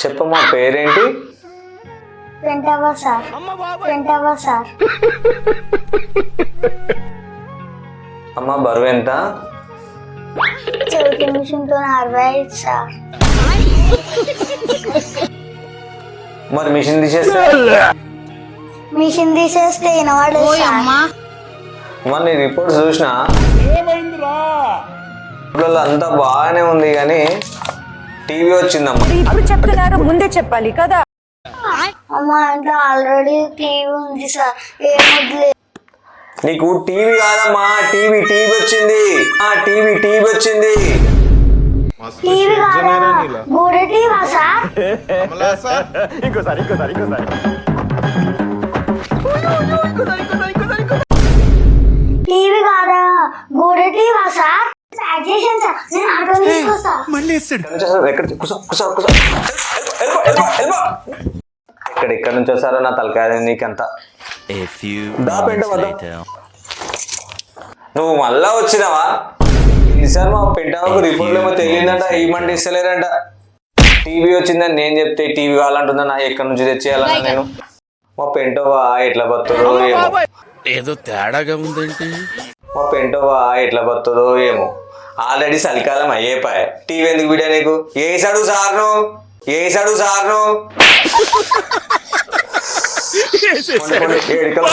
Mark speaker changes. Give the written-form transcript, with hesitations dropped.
Speaker 1: చెప్పమ్మా పేరేంటి?
Speaker 2: పెంటవా sir. పెంటవా sir.
Speaker 1: అమ్మా బరువు ఎంత?
Speaker 2: చెవిటి మిషన్తో 65 సార్.
Speaker 1: మరి మిషన్ తీసేస్తే?
Speaker 2: మిషన్ తీసేస్తే వినవాడు సార్.
Speaker 1: మరి నీ రిపోర్ట్స్ చూసినా అంతా బాగానే ఉంది కానీ టీవీ వచ్చిందమ్మా.
Speaker 3: ఇప్పుడు చెప్తున్నారు, ముందే చెప్పాలి కదా.
Speaker 2: అమ్మ అంటే ఆల్రెడీ టీవీ ఉంది సార్. ఏమొద్దులేదు.
Speaker 1: నీకు టీవీ కాదమ్మా, టీవీ వచ్చింది. టీవీ వచ్చింది.
Speaker 2: టీవీ కాదా? గోడ టీవా సార్? టీవీ కాదా? గోడ టీవా సార్? ప్యాక్ చేసాను సార్. నేను ఆటో తీసుకొస్తా.
Speaker 1: ఎక్కడి నుంచి వస్తారో నా తలకాయ నీకంతా. నువ్వు మళ్ళా వచ్చినావా? ఈసారి మా పెంటాకు రిపోర్ట్ ఏమో తెలియదంట, ఏమంటే ఇస్తలేరంట. టీవీ వచ్చిందని నేను చెప్తే టీవీ కావాలంటుందా? నా ఎక్కడి నుంచి తెచ్చేయాలన్నా నేను? మా పెంటోవా ఎట్లా బతుందో ఏమో.
Speaker 4: ఏదో తేడాగా ఉందేంటి?
Speaker 1: మా పెంటోవా ఎట్లా బతుందో ఏమో. ఆల్రెడీ చలికాలం అయ్యేపాయ. టీవీ ఎందుకు బిడ్డ నీకు? ఏసాడు సార్ను. ఏడికల్